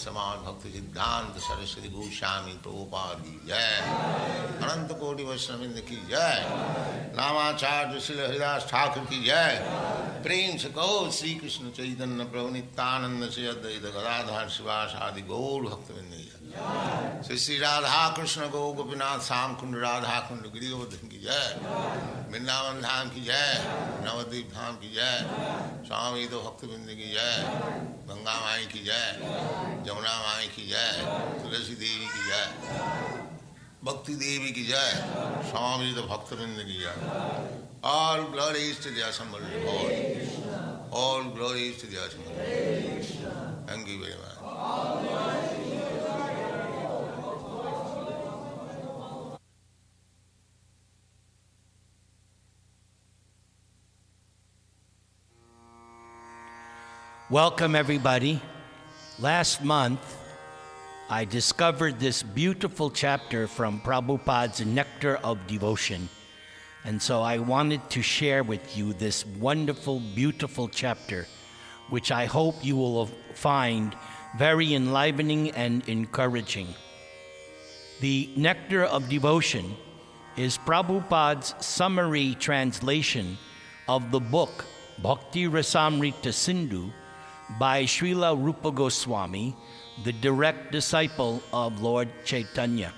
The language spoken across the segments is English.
समान भक्ति सिद्धांत सरस्वती गोस्वामी प्रभुपाद की जय, अनंत कोटि वैष्णववृंद की जय, नामाचार्य श्री हरिदास ठाकुर की जय। प्रेम से कहो श्री कृष्ण चैतन्य प्रभु नित्यानंद से अद्वैत गदाधर शिवास आदि गौर भक्तवृंद की जय। श्री श्री राधा कृष्ण गो गोपीनाथ श्याम कुंड राधा कुंड गिरिवर्धन की जय, वृंदावन धाम की जय, नवद्वीप धाम की जय, स्वामी तो भक्तवृंद की जय, गंगा माई की जय, जमुना माई की जय, तुलसी देवी की जय, भक्ति देवी की जय, स्वामी तो भक्तवृंद की जय। All glories to the assembled Lord. All glories to the assembled Lord. Thank you very much. Welcome, everybody. Last month, I discovered this beautiful chapter from Prabhupada's Nectar of Devotion. And so I wanted to share with you this wonderful, beautiful chapter, which I hope you will find very enlivening and encouraging. The Nectar of Devotion is Prabhupada's summary translation of the book Bhakti Rasamrita Sindhu by Srila Rupa Goswami, the direct disciple of Lord Chaitanya.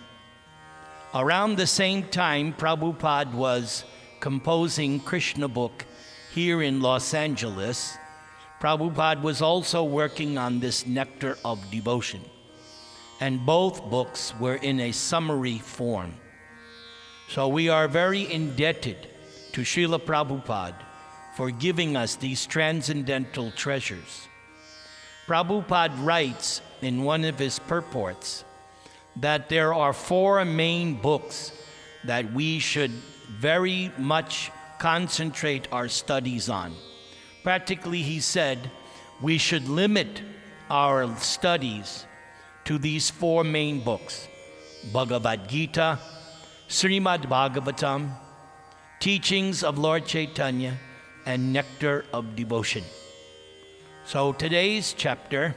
Around the same time Prabhupada was composing Krishna book here in Los Angeles, Prabhupada was also working on this Nectar of Devotion. And both books were in a summary form. So we are very indebted to Srila Prabhupada for giving us these transcendental treasures. Prabhupada writes in one of his purports that there are 4 main books that we should very much concentrate our studies on. Practically, he said we should limit our studies to these four main books: Bhagavad Gita, Srimad Bhagavatam, Teachings of Lord Chaitanya, and Nectar of Devotion. So today's chapter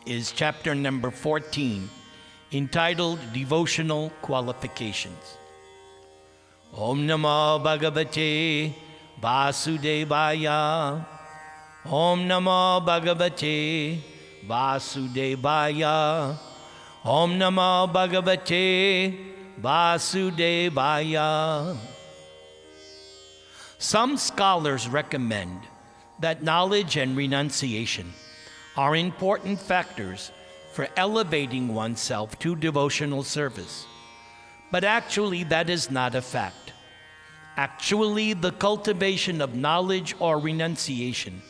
is chapter number 14, entitled Devotional Qualifications. Om Namo Bhagavate Vasudevaya. Om Namo Bhagavate Vasudevaya. Om Namo Bhagavate Vasudevaya. Some scholars recommend that knowledge and renunciation are important factors for elevating oneself to devotional service. But actually, that is not a fact. Actually, the cultivation of knowledge or renunciation,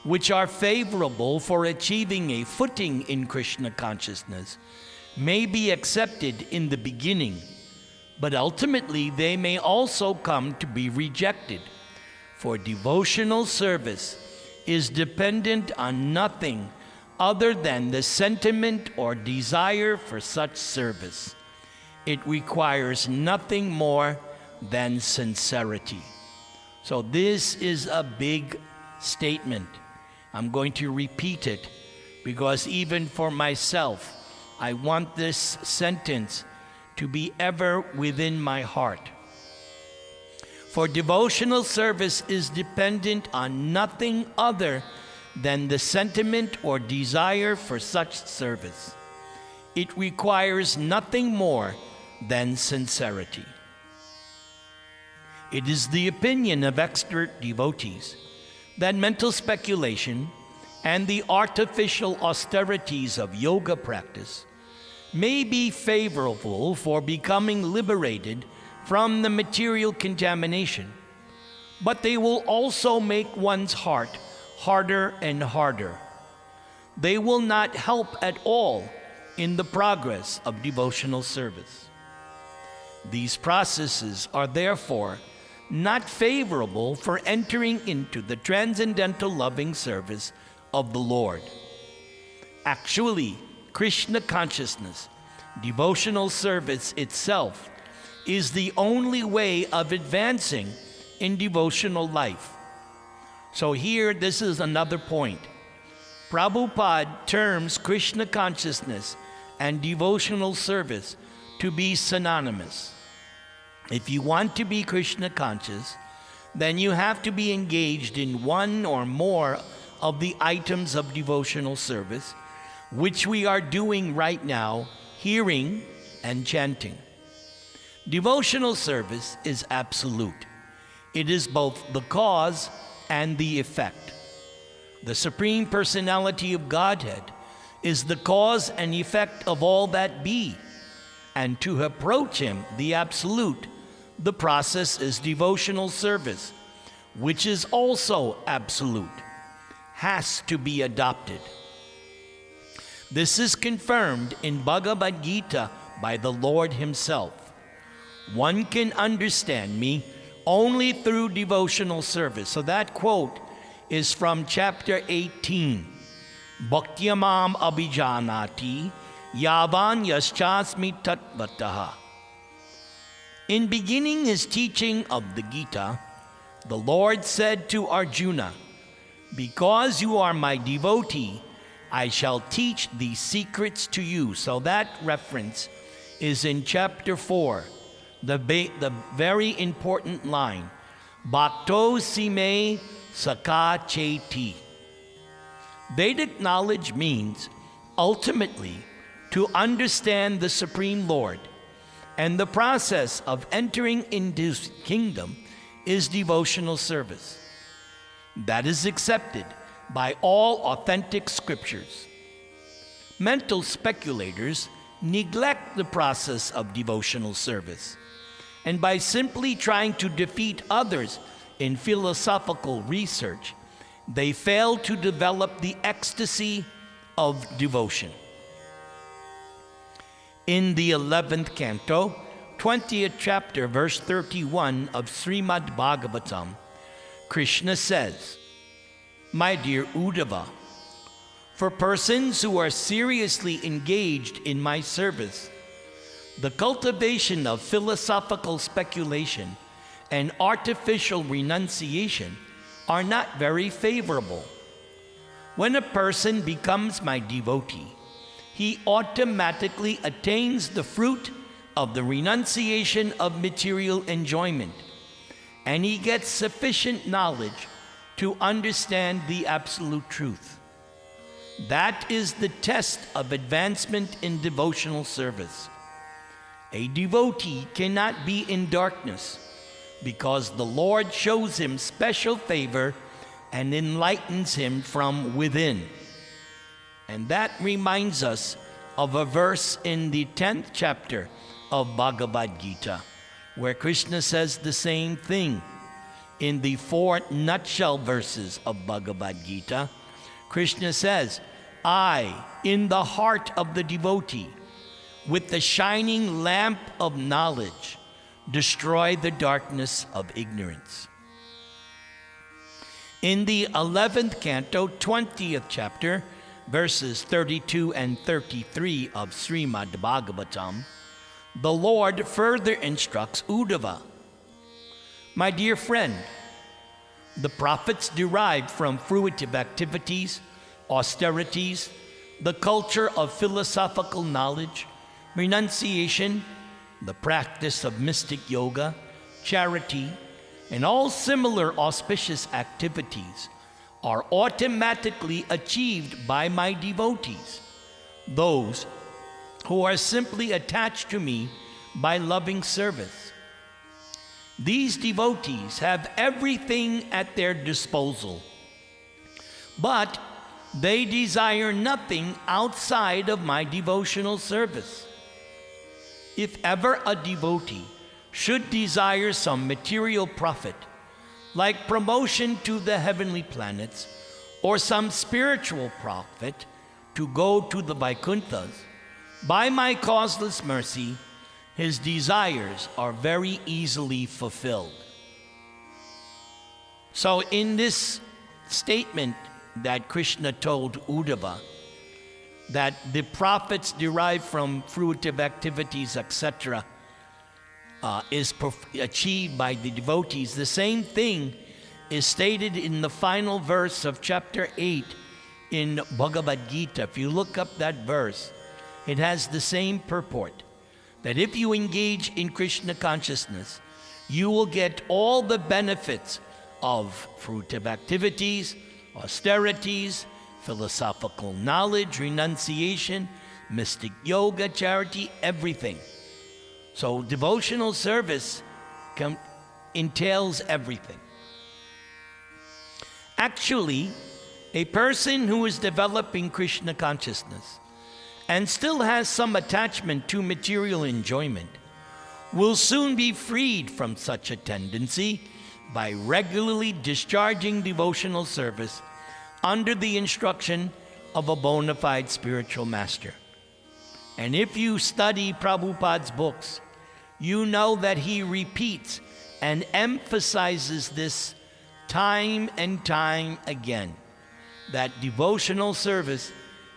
which are favorable for achieving a footing in Krishna consciousness, may be accepted in the beginning, but ultimately they may also come to be rejected, for devotional service is dependent on nothing other than the sentiment or desire for such service. It requires nothing more than sincerity. So this is a big statement. I'm going to repeat it because even for myself, I want this sentence to be ever within my heart. For devotional service is dependent on nothing other than the sentiment or desire for such service. It requires nothing more than sincerity. It is the opinion of expert devotees that mental speculation and the artificial austerities of yoga practice may be favorable for becoming liberated from the material contamination, but they will also make one's heart harder and harder. They will not help at all in the progress of devotional service. These processes are therefore not favorable for entering into the transcendental loving service of the Lord. Actually, Krishna consciousness, devotional service itself, is the only way of advancing in devotional life. So here, this is another point. Prabhupada terms Krishna consciousness and devotional service to be synonymous. If you want to be Krishna conscious, then you have to be engaged in one or more of the items of devotional service, which we are doing right now, hearing and chanting. Devotional service is absolute. It is both the cause and the effect. The Supreme Personality of Godhead is the cause and effect of all that be. And to approach Him, the Absolute, the process is devotional service, which is also absolute, has to be adopted. This is confirmed in Bhagavad Gita by the Lord Himself. One can understand me only through devotional service. So that quote is from chapter 18. Bhaktyamam abhijanati yavan yaschasmi tatvataha. In beginning his teaching of the Gita, the Lord said to Arjuna, "Because you are my devotee, I shall teach these secrets to you." So that reference is in chapter 4, the very important line, Bhakto sime saka cheti. Vedic knowledge means ultimately to understand the Supreme Lord, and the process of entering into His kingdom is devotional service. That is accepted by all authentic scriptures. Mental speculators neglect the process of devotional service, and by simply trying to defeat others in philosophical research, they fail to develop the ecstasy of devotion. In the 11th canto, 20th chapter, verse 31 of Srimad Bhagavatam, Krishna says, My dear Uddhava, for persons who are seriously engaged in my service, the cultivation of philosophical speculation and artificial renunciation are not very favorable. When a person becomes my devotee, he automatically attains the fruit of the renunciation of material enjoyment, and he gets sufficient knowledge to understand the absolute truth. That is the test of advancement in devotional service. A devotee cannot be in darkness because the Lord shows him special favor and enlightens him from within. And that reminds us of a verse in the 10th chapter of Bhagavad Gita, where Krishna says the same thing. In the 4 nutshell verses of Bhagavad Gita, Krishna says, I, in the heart of the devotee, with the shining lamp of knowledge, destroy the darkness of ignorance. In the 11th canto, 20th chapter, verses 32 and 33 of Srimad Bhagavatam, the Lord further instructs Uddhava, my dear friend, the prophets derived from fruitive activities, austerities, the culture of philosophical knowledge, renunciation, the practice of mystic yoga, charity, and all similar auspicious activities are automatically achieved by my devotees, those who are simply attached to me by loving service. These devotees have everything at their disposal, but they desire nothing outside of my devotional service. If ever a devotee should desire some material profit, like promotion to the heavenly planets, or some spiritual profit to go to the Vaikunthas, by my causeless mercy, his desires are very easily fulfilled. So in this statement that Krishna told Uddhava, that the profits derived from fruitive activities, etc., is achieved by the devotees, the same thing is stated in the final verse of chapter 8 in Bhagavad Gita. If you look up that verse, it has the same purport, that if you engage in Krishna consciousness, you will get all the benefits of fruitive activities, austerities, philosophical knowledge, renunciation, mystic yoga, charity, everything. So devotional service entails everything. Actually, a person who is developing Krishna consciousness and still has some attachment to material enjoyment will soon be freed from such a tendency by regularly discharging devotional service under the instruction of a bona fide spiritual master. And if you study Prabhupada's books, you know that he repeats and emphasizes this time and time again, that devotional service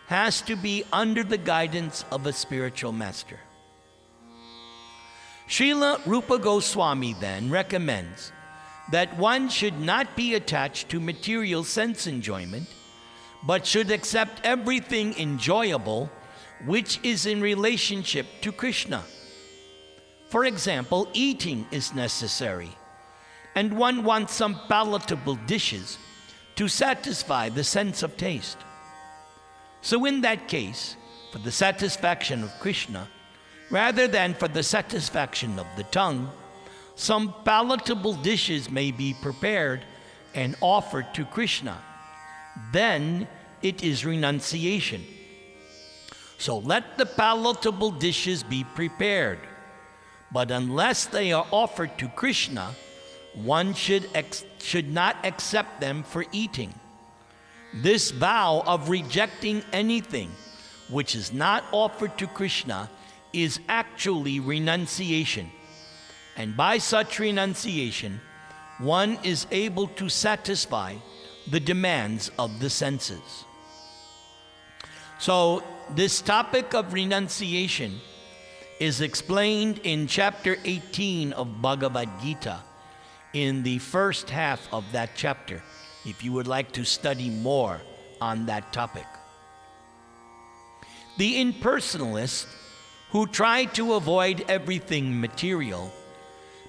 has to be under the guidance of a spiritual master. Srila Rupa Goswami then recommends that one should not be attached to material sense enjoyment, but should accept everything enjoyable which is in relationship to Krishna. For example, eating is necessary, and one wants some palatable dishes to satisfy the sense of taste. So in that case, for the satisfaction of Krishna, rather than for the satisfaction of the tongue, some palatable dishes may be prepared and offered to Krishna. Then it is renunciation. So let the palatable dishes be prepared, but unless they are offered to Krishna, one should not accept them for eating. This vow of rejecting anything which is not offered to Krishna is actually renunciation. And by such renunciation, one is able to satisfy the demands of the senses. So this topic of renunciation is explained in chapter 18 of Bhagavad Gita, in the first half of that chapter, if you would like to study more on that topic. The impersonalists who try to avoid everything material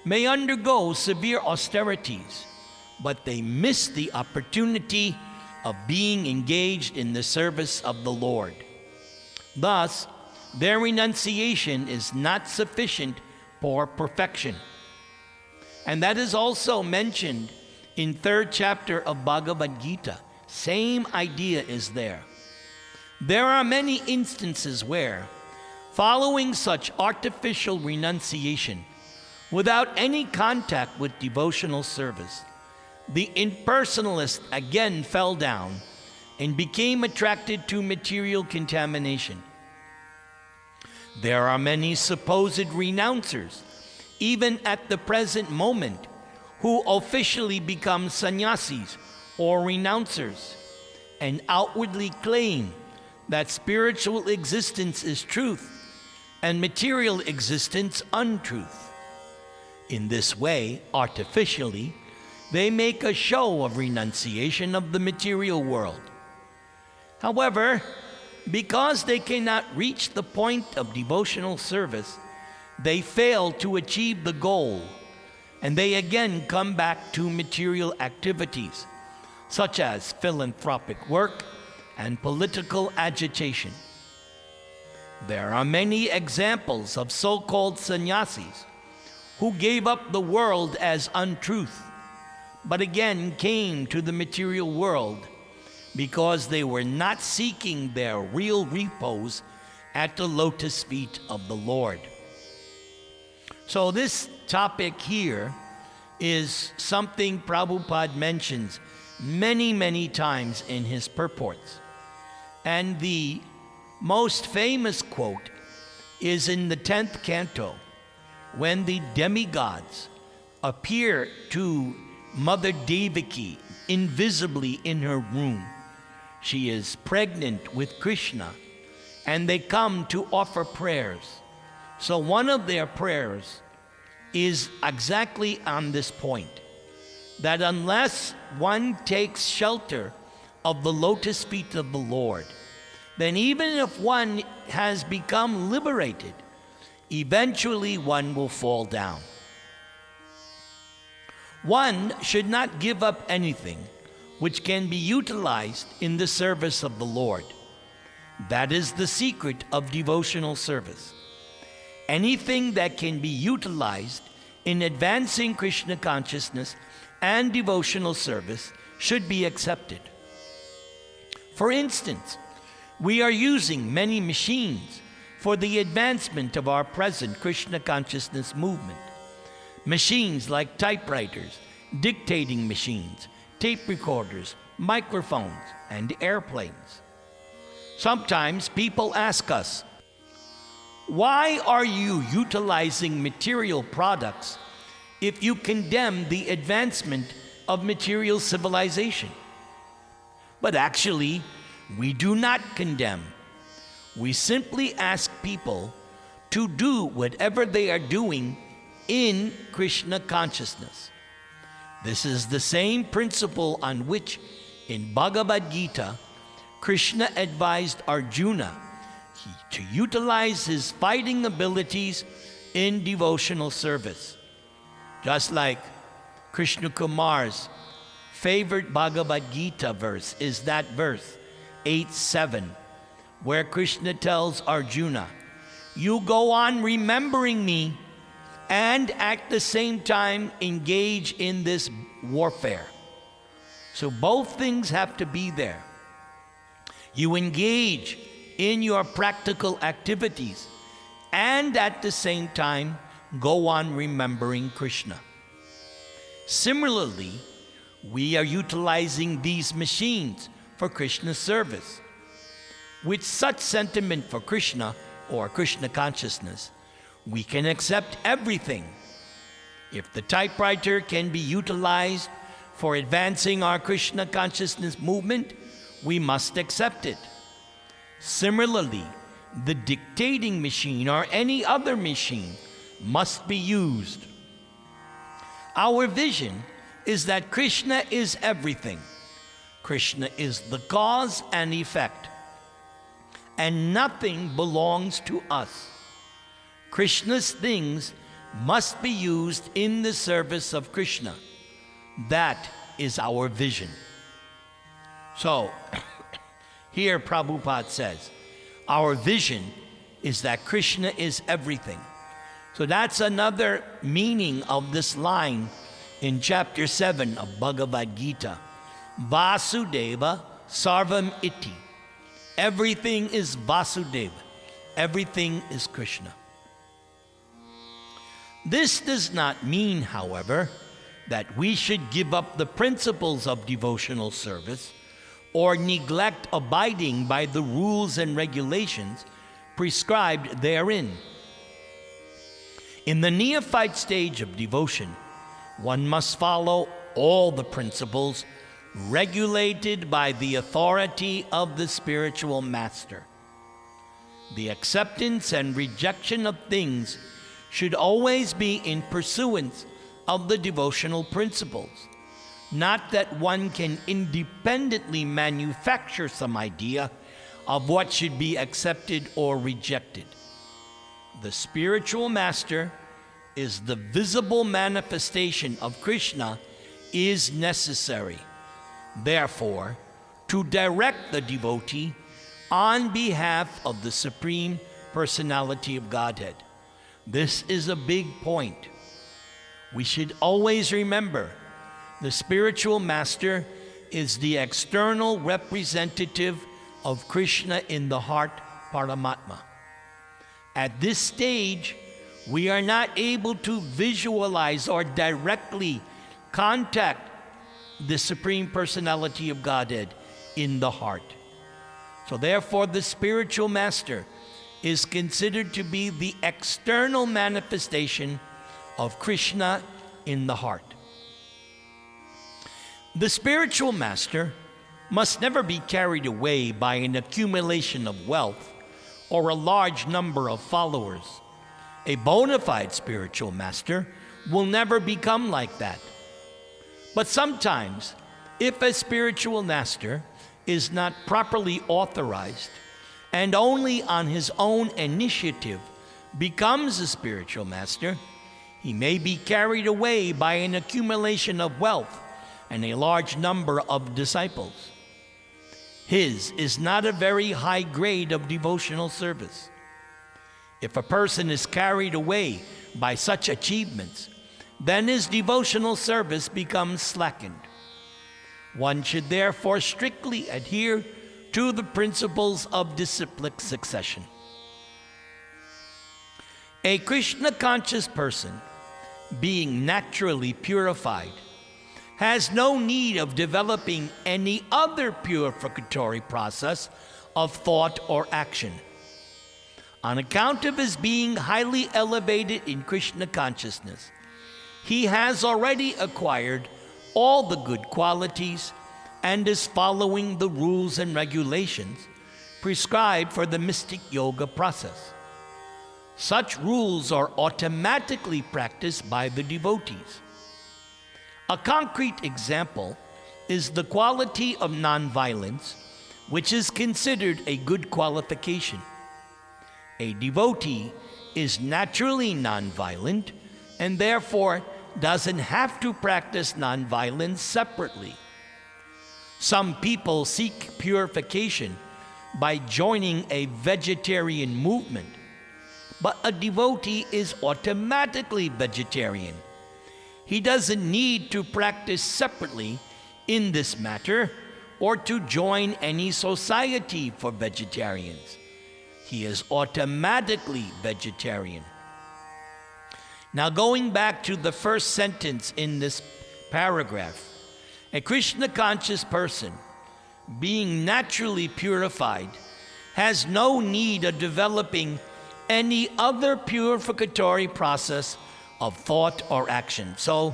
may undergo severe austerities, but they miss the opportunity of being engaged in the service of the Lord. Thus, their renunciation is not sufficient for perfection. And that is also mentioned in 3rd chapter of Bhagavad Gita. Same idea is there. There are many instances where, following such artificial renunciation, without any contact with devotional service, the impersonalist again fell down and became attracted to material contamination. There are many supposed renouncers, even at the present moment, who officially become sannyasis or renouncers and outwardly claim that spiritual existence is truth and material existence untruth. In this way, artificially, they make a show of renunciation of the material world. However, because they cannot reach the point of devotional service, they fail to achieve the goal, and they again come back to material activities, such as philanthropic work and political agitation. There are many examples of so-called sannyasis who gave up the world as untruth, but again came to the material world because they were not seeking their real repose at the lotus feet of the Lord. So this topic here is something Prabhupada mentions many times in his purports. And the most famous quote is in the 10th canto, when the demigods appear to Mother Devaki invisibly in her room. She is pregnant with Krishna, and they come to offer prayers. So one of their prayers is exactly on this point, that unless one takes shelter of the lotus feet of the Lord, then even if one has become liberated, eventually one will fall down. One should not give up anything which can be utilized in the service of the Lord. That is the secret of devotional service. Anything that can be utilized in advancing Krishna consciousness and devotional service should be accepted. For instance, we are using many machines for the advancement of our present Krishna consciousness movement. Machines like typewriters, dictating machines, tape recorders, microphones, and airplanes. Sometimes people ask us, why are you utilizing material products if you condemn the advancement of material civilization? But actually, we do not condemn. We simply ask people to do whatever they are doing in Krishna consciousness. This is the same principle on which, in Bhagavad Gita, Krishna advised Arjuna to utilize his fighting abilities in devotional service. Just like Krishna Kumar's favorite Bhagavad Gita verse is that verse, 8:7, where Krishna tells Arjuna, you go on remembering me and at the same time engage in this warfare. So both things have to be there. You engage in your practical activities and at the same time go on remembering Krishna. Similarly, we are utilizing these machines for Krishna service. With such sentiment for Krishna or Krishna consciousness, we can accept everything. If the typewriter can be utilized for advancing our Krishna consciousness movement, we must accept it. Similarly, the dictating machine or any other machine must be used. Our vision is that Krishna is everything. Krishna is the cause and effect, and nothing belongs to us. Krishna's things must be used in the service of Krishna. That is our vision. So, here Prabhupada says, our vision is that Krishna is everything. So that's another meaning of this line in chapter 7 of Bhagavad Gita. Vasudeva Sarvam Iti. Everything is Vasudeva. Everything is Krishna. This does not mean, however, that we should give up the principles of devotional service or neglect abiding by the rules and regulations prescribed therein. In the neophyte stage of devotion, one must follow all the principles regulated by the authority of the spiritual master. The acceptance and rejection of things should always be in pursuance of the devotional principles, not that one can independently manufacture some idea of what should be accepted or rejected. The spiritual master is the visible manifestation of Krishna is necessary. Therefore, to direct the devotee on behalf of the Supreme Personality of Godhead. This is a big point. We should always remember the spiritual master is the external representative of Krishna in the heart, Paramatma. At this stage, we are not able to visualize or directly contact the Supreme Personality of Godhead in the heart. So therefore, the spiritual master is considered to be the external manifestation of Krishna in the heart. The spiritual master must never be carried away by an accumulation of wealth or a large number of followers. A bona fide spiritual master will never become like that. But sometimes, if a spiritual master is not properly authorized and only on his own initiative becomes a spiritual master, he may be carried away by an accumulation of wealth and a large number of disciples. His is not a very high grade of devotional service. If a person is carried away by such achievements, then his devotional service becomes slackened. One should therefore strictly adhere to the principles of disciplic succession. A Krishna-conscious person, being naturally purified, has no need of developing any other purificatory process of thought or action. On account of his being highly elevated in Krishna consciousness, he has already acquired all the good qualities and is following the rules and regulations prescribed for the mystic yoga process. Such rules are automatically practiced by the devotees. A concrete example is the quality of nonviolence, which is considered a good qualification. A devotee is naturally nonviolent and therefore doesn't have to practice nonviolence separately. Some people seek purification by joining a vegetarian movement, but a devotee is automatically vegetarian. He doesn't need to practice separately in this matter or to join any society for vegetarians. He is automatically vegetarian. Now, going back to the first sentence in this paragraph, a Krishna-conscious person, being naturally purified, has no need of developing any other purificatory process of thought or action. So,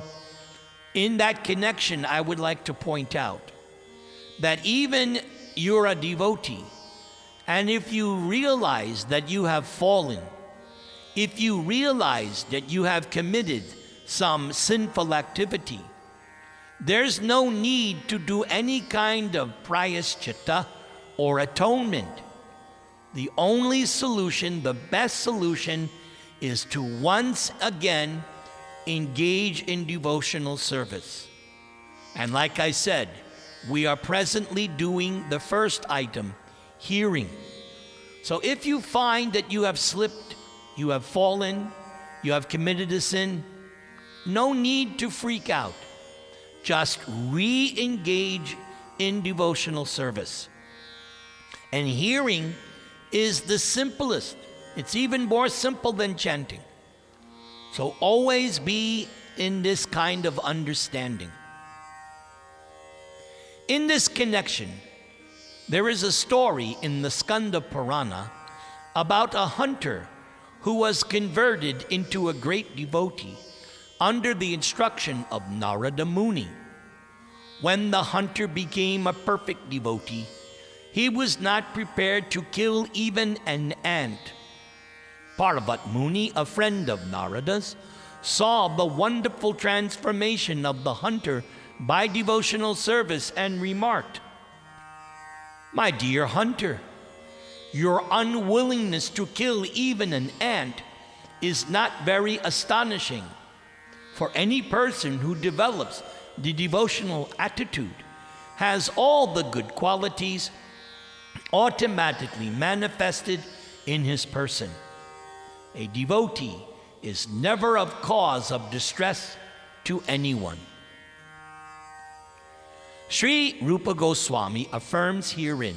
In that connection, I would like to point out that even you're a devotee, and if you realize that you have fallen, if you realize that you have committed some sinful activity, there's no need to do any kind of prayaschitta or atonement. The only solution, the best solution, is to once again engage in devotional service. And like I said, we are presently doing the first item, hearing. So if you find that you have slipped, you have fallen, you have committed a sin, no need to freak out. Just re-engage in devotional service. And hearing is the simplest. It's even more simple than chanting. So always be in this kind of understanding. In this connection, there is a story in the Skanda Purana about a hunter who was converted into a great devotee under the instruction of Narada Muni. When the hunter became a perfect devotee, he was not prepared to kill even an ant. Parvat Muni, a friend of Narada's, saw the wonderful transformation of the hunter by devotional service and remarked, "My dear hunter, your unwillingness to kill even an ant is not very astonishing, for any person who develops the devotional attitude has all the good qualities automatically manifested in his person. A devotee is never a cause of distress to anyone." Sri Rupa Goswami affirms herein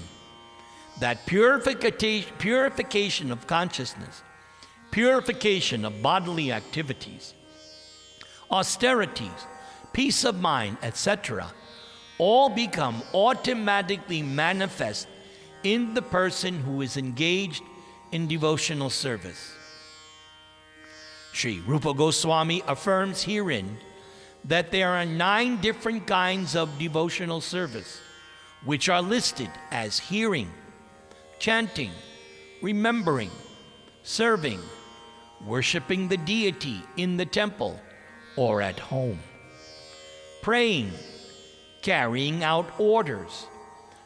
that purification of consciousness, purification of bodily activities, austerities, peace of mind, etc., all become automatically manifest in the person who is engaged in devotional service. Sri Rupa Goswami affirms herein that there are 9 different kinds of devotional service, which are listed as hearing, chanting, remembering, serving, worshiping the deity in the temple or at home, praying, carrying out orders,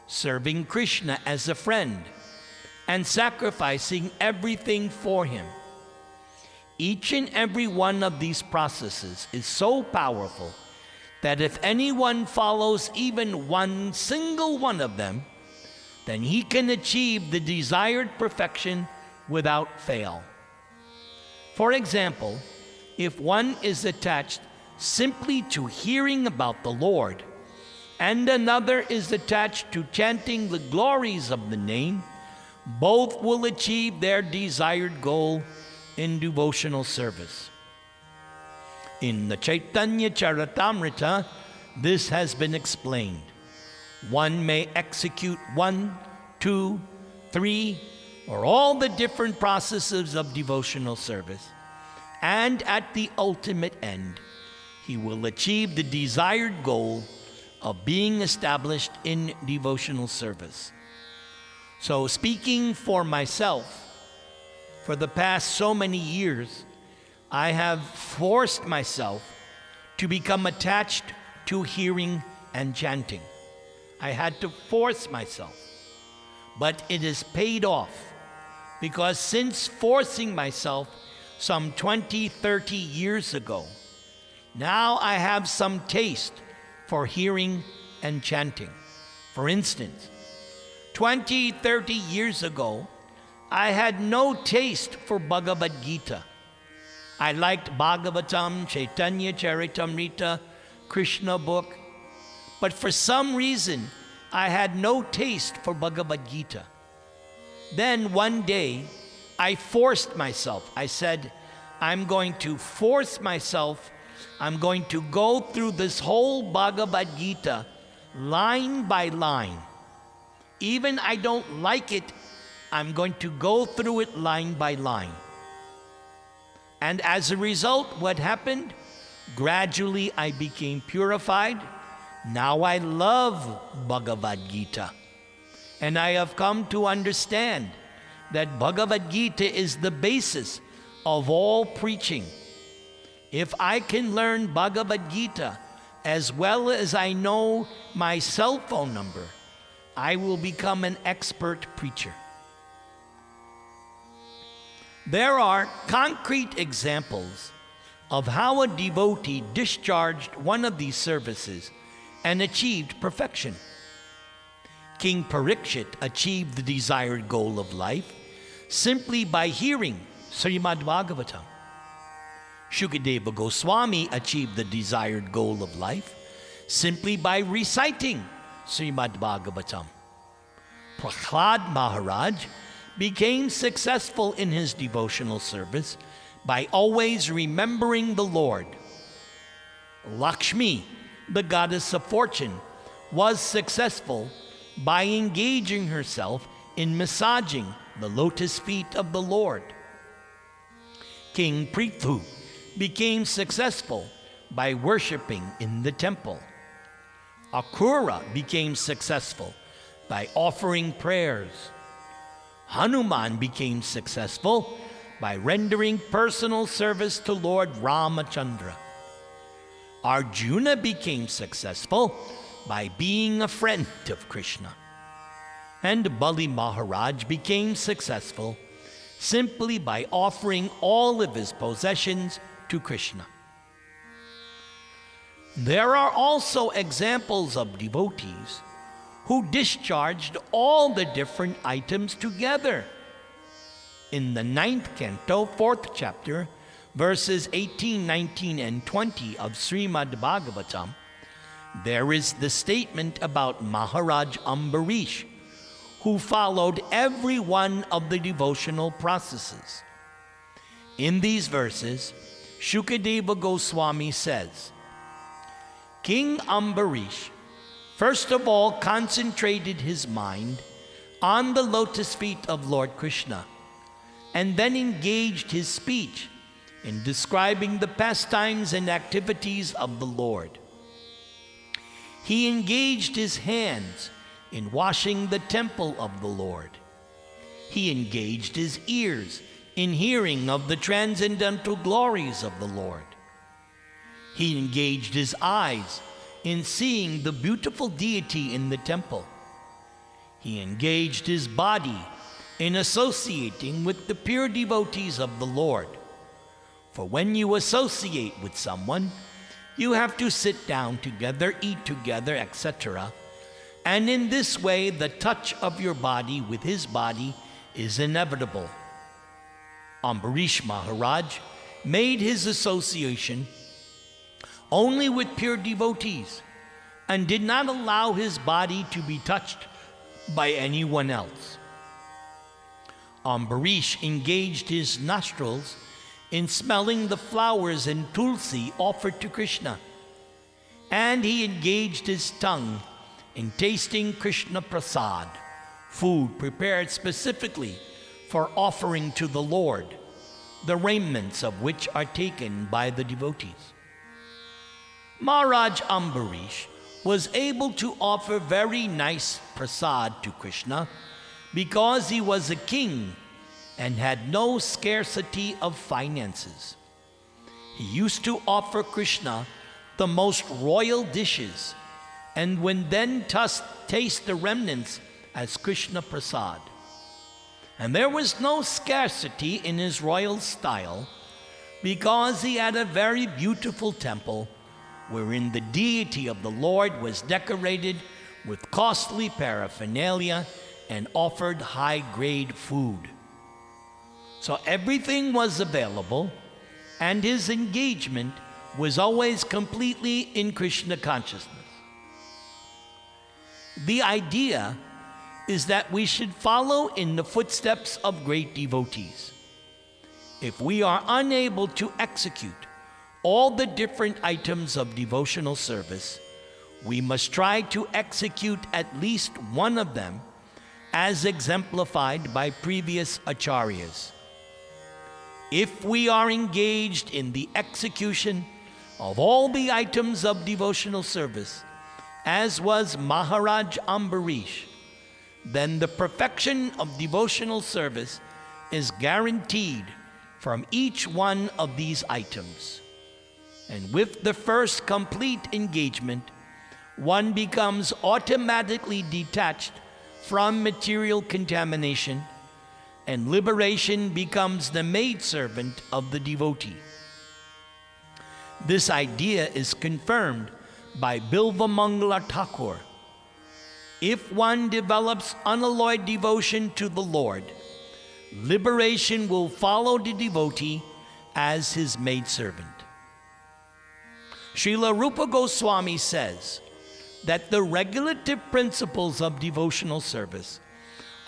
serving Krishna as a friend, and sacrificing everything for him. Each and every one of these processes is so powerful that if anyone follows even one single one of them, then he can achieve the desired perfection without fail. For example, if one is attached simply to hearing about the Lord, and another is attached to chanting the glories of the name, both will achieve their desired goal in devotional service. In the Chaitanya Charitamrita, this has been explained. One may execute 1, 2, 3, or all the different processes of devotional service, and at the ultimate end, he will achieve the desired goal of being established in devotional service. So speaking for myself, for the past so many years, I have forced myself to become attached to hearing and chanting. I had to force myself. But it has paid off, because since forcing myself some 20, 30 years ago, now I have some taste for hearing and chanting. For instance, 20, 30 years ago, I had no taste for Bhagavad Gita. I liked Bhagavatam, Chaitanya Charitamrita, Krishna book, but for some reason, I had no taste for Bhagavad Gita. Then one day, I forced myself. I said, I'm going to force myself. I'm going to go through this whole Bhagavad Gita line by line. Even I don't like it, I'm going to go through it line by line. And as a result, what happened? Gradually, I became purified. Now I love Bhagavad Gita. And I have come to understand that Bhagavad Gita is the basis of all preaching. If I can learn Bhagavad Gita as well as I know my cell phone number, I will become an expert preacher. There are concrete examples of how a devotee discharged one of these services and achieved perfection. King Parikshit achieved the desired goal of life simply by hearing Srimad Bhagavatam. Shukadeva Goswami achieved the desired goal of life simply by reciting Srimad Bhagavatam. Prahlad Maharaj became successful in his devotional service by always remembering the Lord. Lakshmi, the goddess of fortune, was successful by engaging herself in massaging the lotus feet of the Lord. King Prithu became successful by worshiping in the temple. Akrura became successful by offering prayers. Hanuman became successful by rendering personal service to Lord Ramachandra. Arjuna became successful by being a friend of Krishna. And Bali Maharaj became successful simply by offering all of his possessions to Krishna. There are also examples of devotees who discharged all the different items together. In the 9th canto, 4th chapter, verses 18, 19, and 20 of Srimad Bhagavatam, there is the statement about Maharaj Ambarish, who followed every one of the devotional processes. In these verses, Shukadeva Goswami says, King Ambarish first of all concentrated his mind on the lotus feet of Lord Krishna, and then engaged his speech in describing the pastimes and activities of the Lord. He engaged his hands in washing the temple of the Lord. He engaged his ears in hearing of the transcendental glories of the Lord. He engaged his eyes in seeing the beautiful deity in the temple. He engaged his body in associating with the pure devotees of the Lord. For when you associate with someone, you have to sit down together, eat together, etc. And in this way, the touch of your body with his body is inevitable. Ambarish Maharaj made his association only with pure devotees and did not allow his body to be touched by anyone else. Ambarish engaged his nostrils in smelling the flowers and tulsi offered to Krishna, and he engaged his tongue in tasting Krishna Prasad, food prepared specifically for offering to the Lord, the raiments of which are taken by the devotees. Maharaj Ambarish was able to offer very nice prasad to Krishna because he was a king and had no scarcity of finances. He used to offer Krishna the most royal dishes and would then taste the remnants as Krishna Prasad. And there was no scarcity in his royal style because he had a very beautiful temple wherein the deity of the Lord was decorated with costly paraphernalia and offered high-grade food. So everything was available, and his engagement was always completely in Krishna consciousness. The idea is that we should follow in the footsteps of great devotees. If we are unable to execute all the different items of devotional service, we must try to execute at least one of them as exemplified by previous acharyas. If we are engaged in the execution of all the items of devotional service, as was Maharaj Ambarish, then the perfection of devotional service is guaranteed from each one of these items. And with the first complete engagement, one becomes automatically detached from material contamination, and liberation becomes the maidservant of the devotee. This idea is confirmed by Bilvamangala Thakur. If one develops unalloyed devotion to the Lord, liberation will follow the devotee as his maidservant. Srila Rupa Goswami says that the regulative principles of devotional service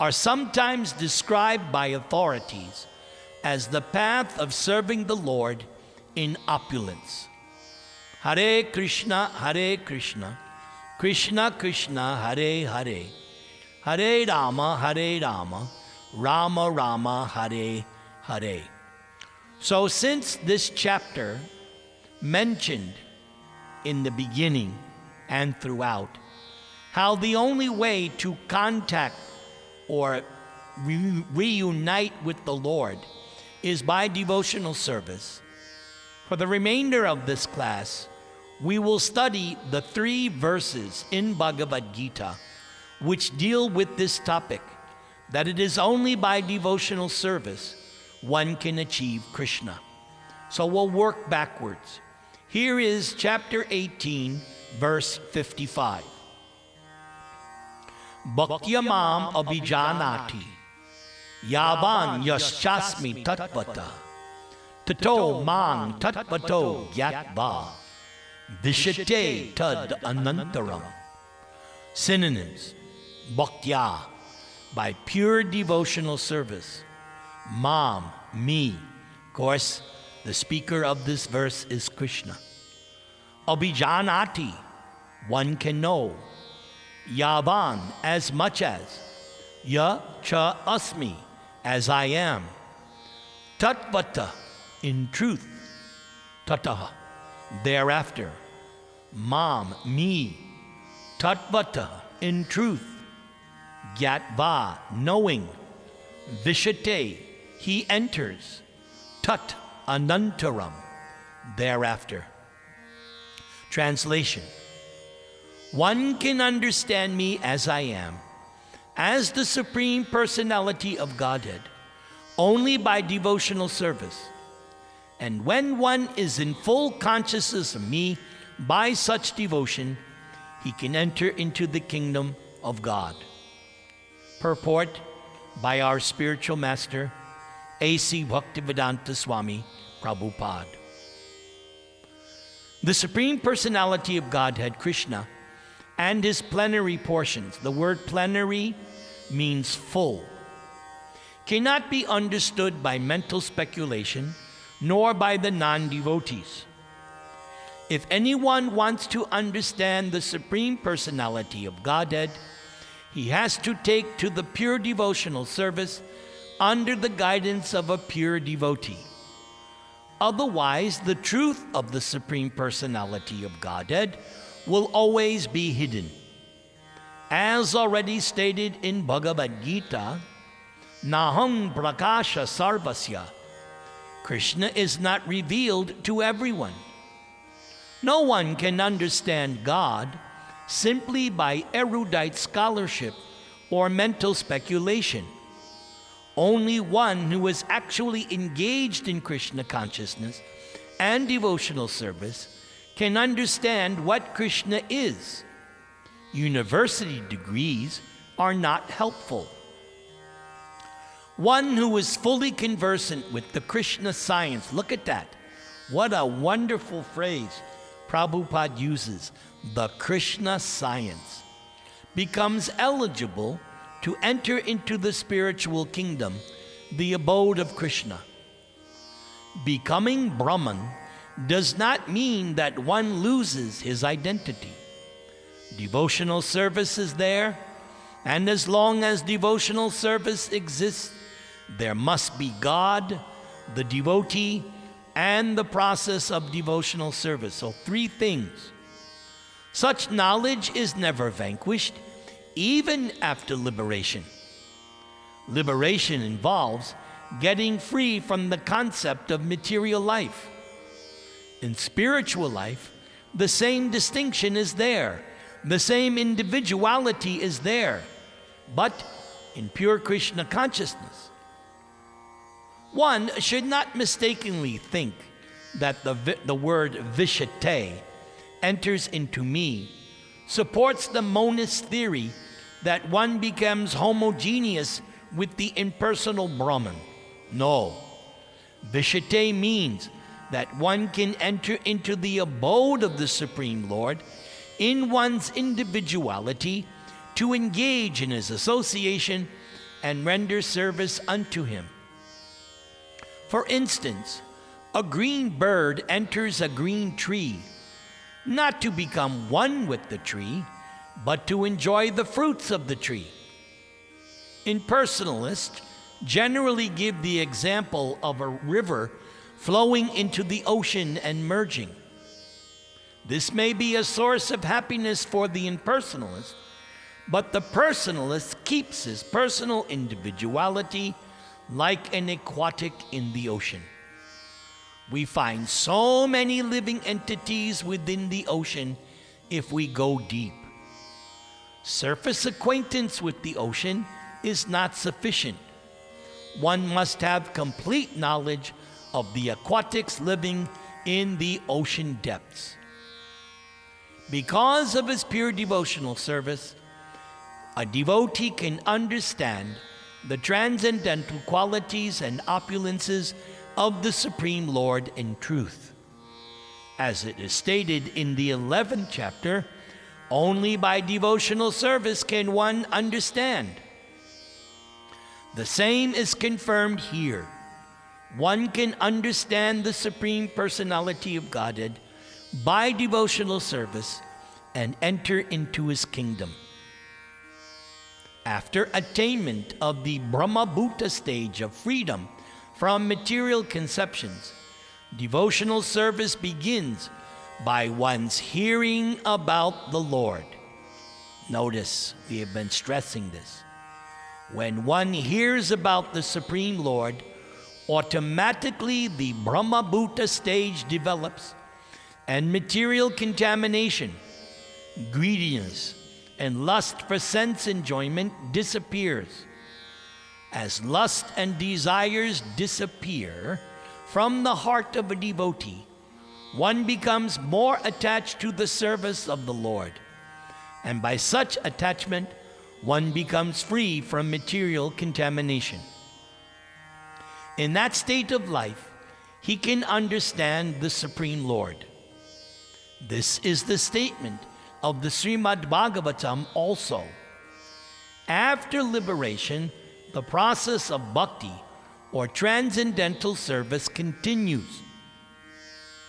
are sometimes described by authorities as the path of serving the Lord in opulence. Hare Krishna, Krishna Krishna, Hare Hare, Hare Rama, Rama Rama, Hare Hare. So since this chapter mentioned in the beginning and throughout how the only way to contact or reunite with the Lord is by devotional service, for the remainder of this class, we will study the 3 verses in Bhagavad Gita which deal with this topic, that it is only by devotional service one can achieve Krishna. So we'll work backwards. Here is chapter 18, verse 55. Bhaktya mam abhijanati yavan yaschasmi tatvata tato man tatvato gyatva vishate tad anantaram. Synonyms: Bhaktya, by pure devotional service. Mam, me. Of course, the speaker of this verse is Krishna. Abhijanati, one can know. Yavan, as much as. Ya cha asmi, as I am. Tatvata, in truth. Tataha, thereafter. Mam, me. Tatvata, in truth. Gyatva, knowing. Vishate, he enters. Tat anantaram, thereafter. Translation: one can understand me as I am, as the Supreme Personality of Godhead, only by devotional service. And when one is in full consciousness of me by such devotion, he can enter into the kingdom of God. Purport by our spiritual master, A.C. Bhaktivedanta Swami Prabhupada. The Supreme Personality of Godhead, Krishna, and his plenary portions, the word plenary means full, cannot be understood by mental speculation nor by the non-devotees. If anyone wants to understand the Supreme Personality of Godhead, he has to take to the pure devotional service under the guidance of a pure devotee. Otherwise, the truth of the Supreme Personality of Godhead will always be hidden. As already stated in Bhagavad Gita, Naham Prakasha Sarvasya, Krishna is not revealed to everyone. No one can understand God simply by erudite scholarship or mental speculation. Only one who is actually engaged in Krishna consciousness and devotional service can understand what Krishna is. University degrees are not helpful. One who is fully conversant with the Krishna science, look at that. What a wonderful phrase Prabhupada uses, the Krishna science, becomes eligible to enter into the spiritual kingdom, the abode of Krishna. Becoming Brahman does not mean that one loses his identity. Devotional service is there, and as long as devotional service exists, there must be God, the devotee, and the process of devotional service. So 3 things. Such knowledge is never vanquished, even after liberation. Liberation involves getting free from the concept of material life. In spiritual life, the same distinction is there. The same individuality is there. But in pure Krishna consciousness, one should not mistakenly think that the word vishate enters into me supports the monist theory that one becomes homogeneous with the impersonal Brahman. No. Vishate means that one can enter into the abode of the Supreme Lord in one's individuality to engage in his association and render service unto him. For instance, a green bird enters a green tree, not to become one with the tree, but to enjoy the fruits of the tree. Impersonalists generally give the example of a river flowing into the ocean and merging. This may be a source of happiness for the impersonalist, but the personalist keeps his personal individuality like an aquatic in the ocean. We find so many living entities within the ocean if we go deep. Surface acquaintance with the ocean is not sufficient. One must have complete knowledge of the aquatics living in the ocean depths. Because of his pure devotional service, a devotee can understand the transcendental qualities and opulences of the Supreme Lord in truth. As it is stated in the 11th chapter, only by devotional service can one understand. The same is confirmed here. One can understand the Supreme Personality of Godhead by devotional service and enter into his kingdom. After attainment of the Brahmabhuta stage of freedom from material conceptions, devotional service begins by one's hearing about the Lord. Notice, we have been stressing this. When one hears about the Supreme Lord, automatically the Brahmabhuta stage develops, and material contamination, greediness, and lust for sense enjoyment disappears. As lust and desires disappear from the heart of a devotee, one becomes more attached to the service of the Lord, and by such attachment, one becomes free from material contamination. In that state of life, he can understand the Supreme Lord. This is the statement of the Srimad Bhagavatam also. After liberation, the process of bhakti, or transcendental service, continues.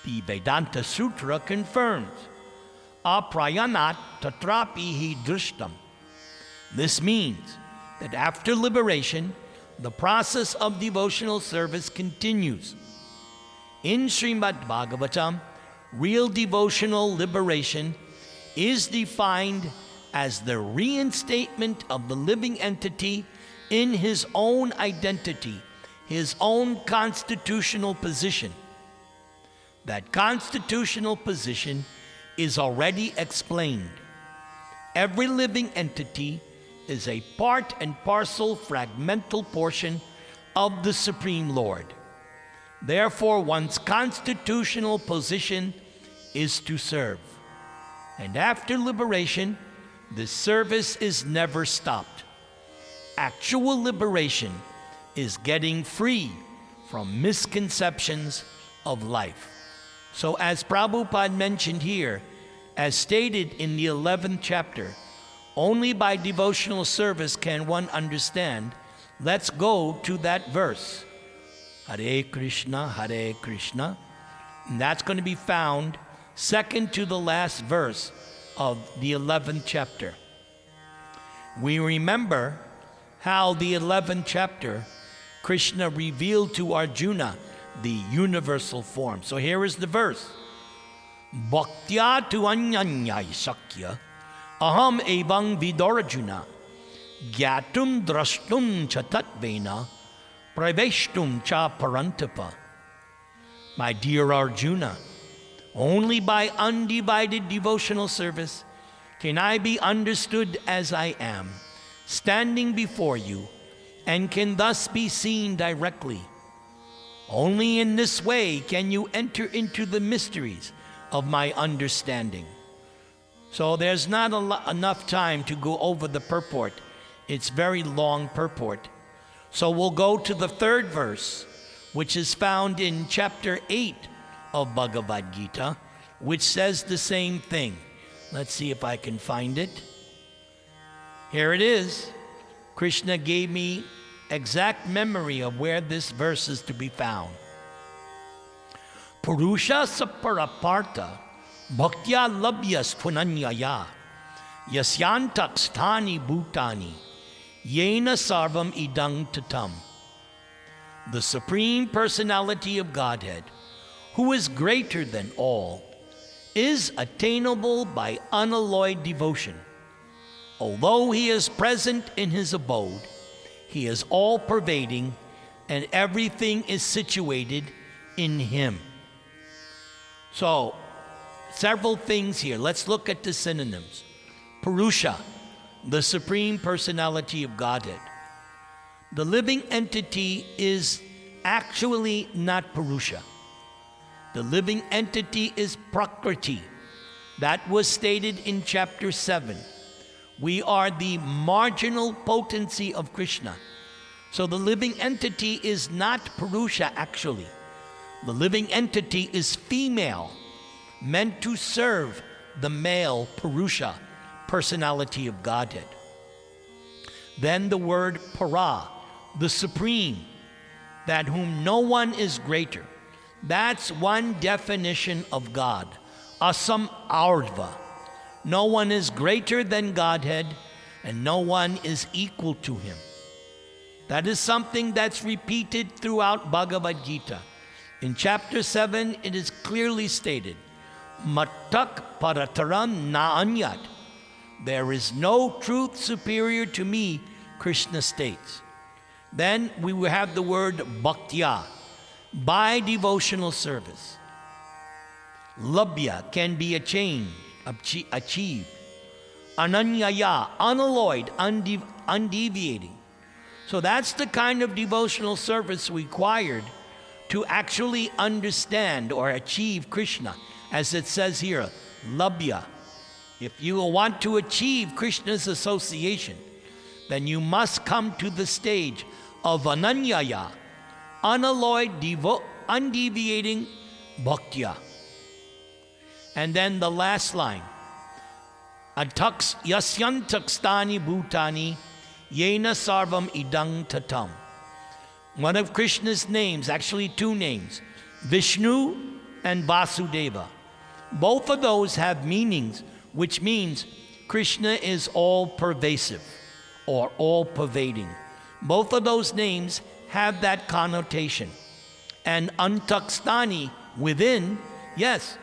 The Vedanta Sutra confirms, aprayanat tatrapi hi drishtam. This means that after liberation, the process of devotional service continues. In Srimad Bhagavatam, real devotional liberation is defined as the reinstatement of the living entity in his own identity, his own constitutional position. That constitutional position is already explained. Every living entity is a part and parcel fragmental portion of the Supreme Lord. Therefore, one's constitutional position is to serve. And after liberation, this service is never stopped. Actual liberation is getting free from misconceptions of life. So as Prabhupada mentioned here, as stated in the 11th chapter, only by devotional service can one understand. Let's go to that verse. Hare Krishna, Hare Krishna. And that's going to be found second to the last verse of the 11th chapter. We remember how the 11th chapter, Krishna revealed to Arjuna the universal form. So here is the verse. Bhaktya tu anyanyai sakya aham evang vidorajuna gyatum drashtum cha tatvena praveshtum cha parantapa. My dear Arjuna, only by undivided devotional service can I be understood as I am, standing before you, and can thus be seen directly. Only in this way can you enter into the mysteries of my understanding. So there's not enough time to go over the purport. It's very long purport. So we'll go to the third verse, which is found in chapter 8 of Bhagavad Gita, which says the same thing. Let's see if I can find it. Here it is. Krishna gave me exact memory of where this verse is to be found. Purusha saparaparta bhaktya labhyas punanyaya yasyantak sthani bhutani yena sarvam idang tatam. The Supreme Personality of Godhead, who is greater than all, is attainable by unalloyed devotion. Although he is present in his abode, he is all-pervading, and everything is situated in him. So, several things here. Let's look at the synonyms. Purusha, the Supreme Personality of Godhead. The living entity is actually not Purusha. The living entity is Prakriti. That was stated in chapter 7. We are the marginal potency of Krishna. So the living entity is not Purusha actually. The living entity is female, meant to serve the male Purusha, personality of Godhead. Then the word para, the supreme, that whom no one is greater. That's one definition of God. Asam ardva. No one is greater than Godhead, and no one is equal to him. That is something that's repeated throughout Bhagavad Gita. In chapter 7, it is clearly stated, Mattak parataram na anyat. There is no truth superior to me, Krishna states. Then we will have the word bhaktya, by devotional service. Labhya can be achieved. Ananyaya, unalloyed, undeviating. So that's the kind of devotional service required to actually understand or achieve Krishna. As it says here, labhya. If you want to achieve Krishna's association, then you must come to the stage of ananyaya, unalloyed, undeviating bhaktya. And then the last line, yasyantakstani bhutani yena sarvam idang tatam. One of Krishna's names, actually two names, Vishnu and Vasudeva. Both of those have meanings, which means Krishna is all-pervasive or all-pervading. Both of those names have that connotation. And antakstani, within, yes,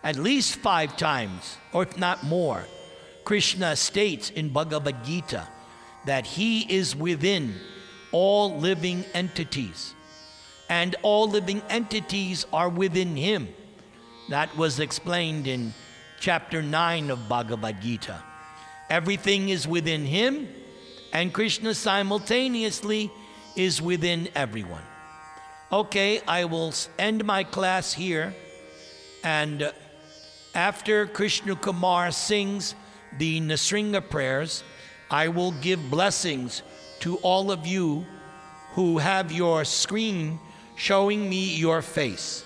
at least 5 times, or if not more, Krishna states in Bhagavad Gita that he is within all living entities. And all living entities are within him. That was explained in chapter 9 of Bhagavad Gita. Everything is within him, and Krishna simultaneously is within everyone. Okay, I will end my class here, and after Krishna Kumar sings the Nasringa prayers, I will give blessings to all of you who have your screen showing me your face.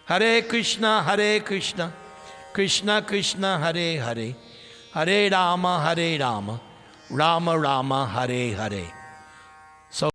Hare Krishna, Krishna Krishna, Hare Hare, Hare Rama, Rama Rama, Hare Hare.